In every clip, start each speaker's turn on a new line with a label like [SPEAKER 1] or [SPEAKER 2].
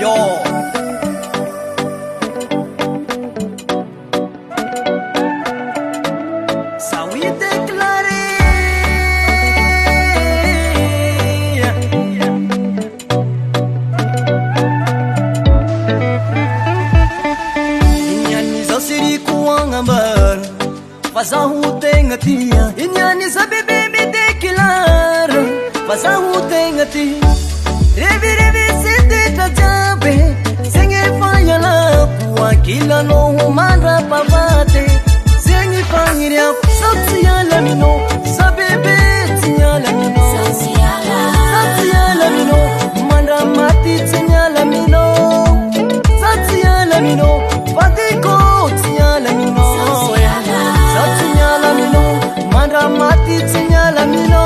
[SPEAKER 1] yo. Ça oui déclaré. Inyani za siri kuangambar, fasahu tengatia. Inyani za bebe declar, fasahu tengati. Revi revi sete tajabe, sengi fanya la kuwa kila no humanda pavate. Sengi fangiria sabsi ala mino, sabebe tinyala mino. Sabsi ala mino, manda mati tinyala mino. Sabsi ala mino, fatiko tinyala mino. Sabsi ala mino, manda mati tinyala mino.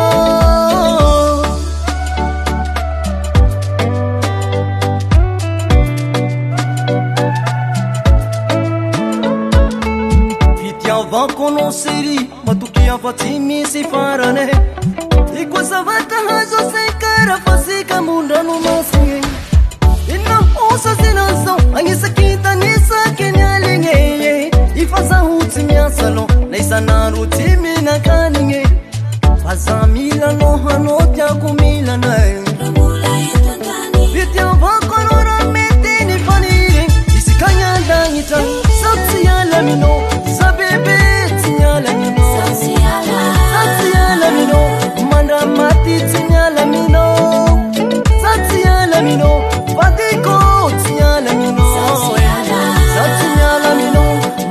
[SPEAKER 1] Van conosceri, matukia fatimi si farane. E questa volta hazo sei cara fasika munda no masinge. Inna usa sinaso, angi sakita nisa kenyalinge. I fasa huti mia salo, naisa naru timi na kaninge. Fasa mila no hano tia kumila nae. Vitya van konora meti ni fanire. Isi kanya dangita, sabsi ala mino. Sabebe tinyala mino. Sabsi ala mino, manda mati tinyala mino. Sabsi ala mino, fatiko tinyala mino. Sabsi ala mino,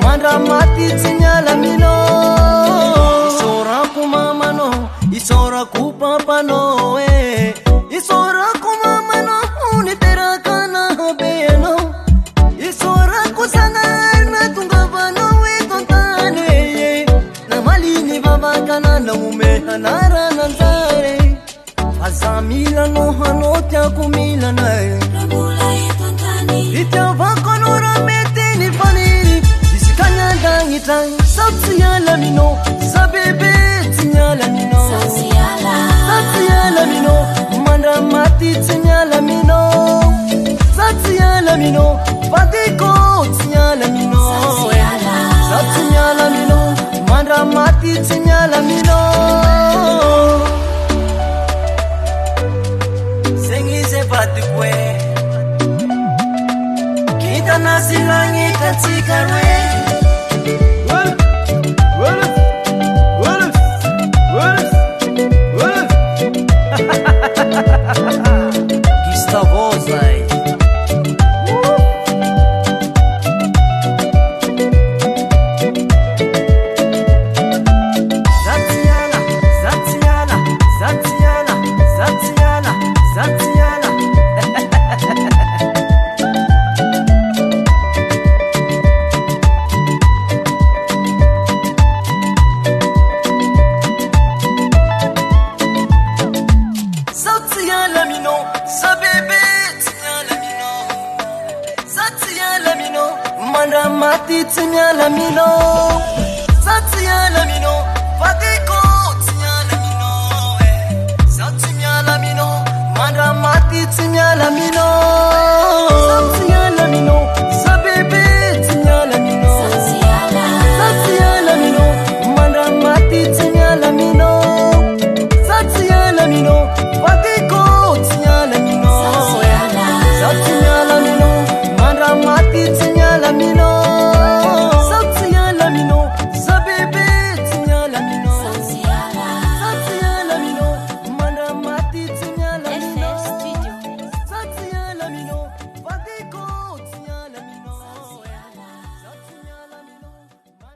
[SPEAKER 1] manda mati tinyala mino. Isora kumama no, isora kupapa no, isora kumama no, unitera kana beno. Isora kusangar na tungavano. Kana na mumeha nara nantare azamila no hanotya kumila nae itya vakonora meteni faniri isikanya dangitang sabsi ala mino sabebe tinyala mino sabsi ala mino manda mati tinyala mino sabsi ala mino fatiko tinyala mino sabsi ala mino manda mati tinyala mino. Sengi se patukwe kita nasi langit katika rwe. Gustavo Zay. Manda mati tinyala mino. Satyala mino, fatiko tinyala mino. Satyala mino, manda mati tinyala mino. Satyala mino, sabebe tinyala mino. Satyala mino, manda mati tinyala mino. Satyala mino, fatiko tinyala mino. Satyala mino, manda mati tinyala mino. Satyala mino, sabebe tinyala mino. Satyala mino, manda mati tinyala mino. Satyala mino.